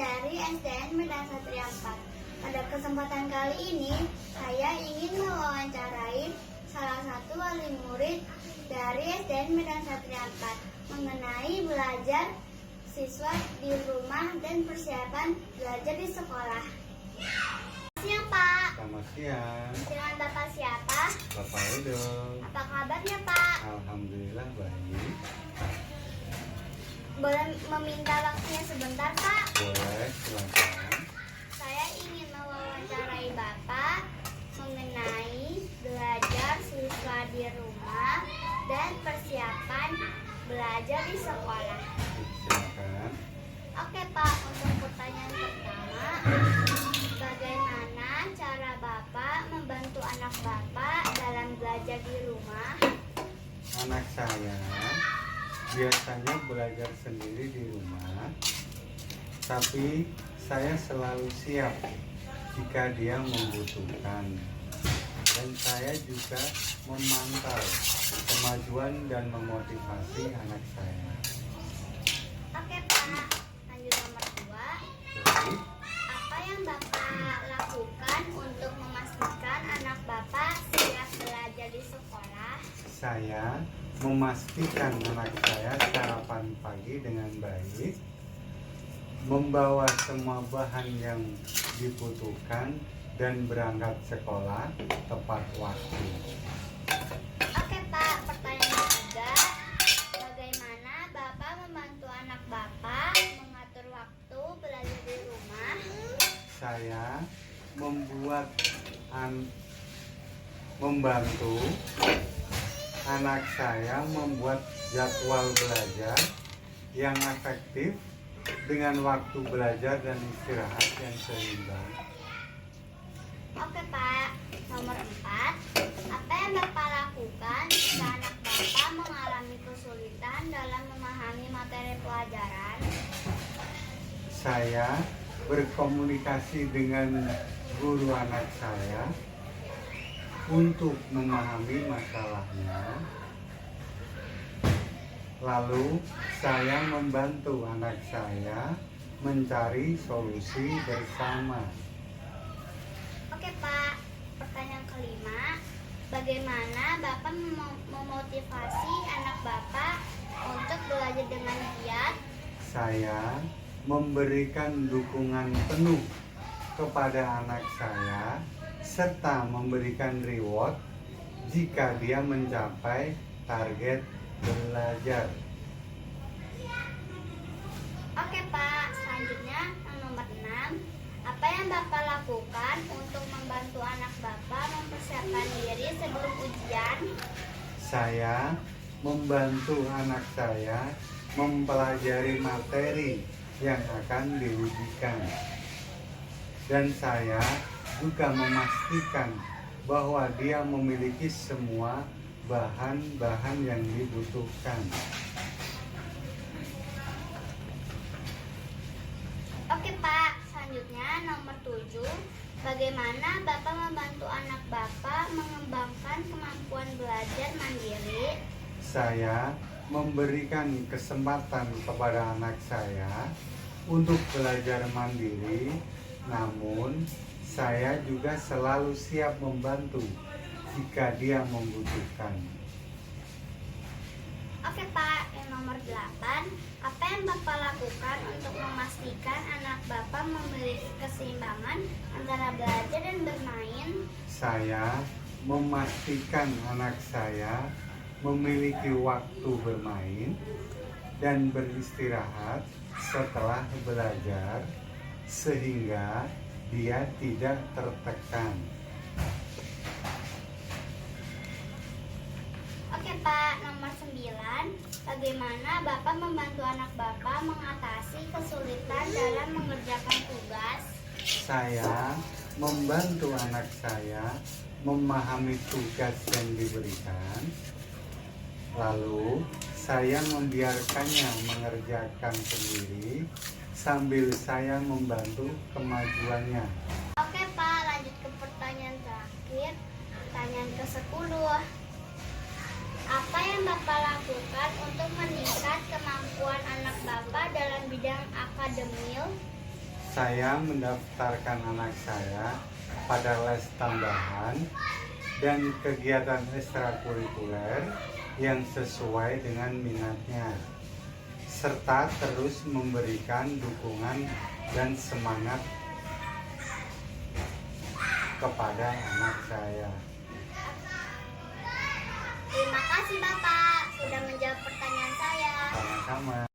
dari SDN Medan Satria 4. Pada kesempatan kali ini, saya ingin mewawancarai salah satu wali murid dari SDN Medan Satria 4 mengenai belajar siswa di rumah dan persiapan belajar di sekolah. Siang, Pak. Selamat siang. Dengan Bapak siapa? Bapak Edo. Apa kabarnya, Pak? Alhamdulillah baik. Boleh meminta waktunya sebentar, Pak? Boleh, silakan. Saya ingin mewawancarai Bapak mengenai belajar siswa di rumah dan persiapan belajar di sekolah. Silakan. Oke, Pak, untuk pertanyaan pertama, bagaimana cara Bapak membantu anak Bapak dalam belajar di rumah? Anak saya biasanya belajar sendiri di rumah, tapi saya selalu siap jika dia membutuhkan. Dan saya juga memantau kemajuan dan memotivasi anak saya. Oke, Pak. Lanjut nomor 2. Jadi, Apa yang Bapak lakukan untuk memastikan anak Bapak siap belajar di sekolah? saya memastikan anak saya sarapan pagi dengan baik, membawa semua bahan yang dibutuhkan, dan berangkat sekolah tepat waktu. Oke, Pak, pertanyaan ketiga, bagaimana Bapak membantu anak Bapak mengatur waktu belajar di rumah? Saya membantu anak saya membuat jadwal belajar yang efektif dengan waktu belajar dan istirahat yang seimbang. Oke, Pak. Nomor 4, apa yang Bapak lakukan jika anak Bapak mengalami kesulitan dalam memahami materi pelajaran? Saya berkomunikasi dengan guru anak saya untuk memahami masalahnya. Lalu saya membantu anak saya mencari solusi bersama. Oke, Pak. Pertanyaan kelima, bagaimana Bapak memotivasi anak Bapak untuk belajar dengan giat? Saya memberikan dukungan penuh kepada anak saya serta memberikan reward jika dia mencapai target belajar. Oke, Pak. Selanjutnya nomor 6, apa yang Bapak lakukan untuk membantu anak Bapak mempersiapkan diri sebelum ujian? Saya membantu anak saya mempelajari materi yang akan diujikan. Dan saya juga memastikan bahwa dia memiliki semua bahan-bahan yang dibutuhkan. Oke, Pak. Selanjutnya nomor 7, bagaimana Bapak membantu anak Bapak mengembangkan kemampuan belajar mandiri? Saya memberikan kesempatan kepada anak saya untuk belajar mandiri, namun saya juga selalu siap membantu jika dia membutuhkan. Oke, Pak. Yang nomor 8, apa yang Bapak lakukan untuk memastikan anak Bapak memiliki keseimbangan antara belajar dan bermain? Saya memastikan anak saya memiliki waktu bermain dan beristirahat setelah belajar sehingga dia tidak tertekan. Oke, Pak. Nomor 9, bagaimana Bapak membantu anak Bapak mengatasi kesulitan dalam mengerjakan tugas? Saya membantu anak saya memahami tugas yang diberikan, lalu saya membiarkannya mengerjakan sendiri sambil saya membantu kemajuannya. Oke, Pak, lanjut ke pertanyaan terakhir. Pertanyaan ke-10, apa yang Bapak lakukan untuk meningkat kemampuan anak Bapak dalam bidang akademik? Saya mendaftarkan anak saya pada les tambahan dan kegiatan ekstrakurikuler yang sesuai dengan minatnya, serta terus memberikan dukungan dan semangat kepada anak saya. Terima kasih Bapak sudah menjawab pertanyaan saya. Sama-sama.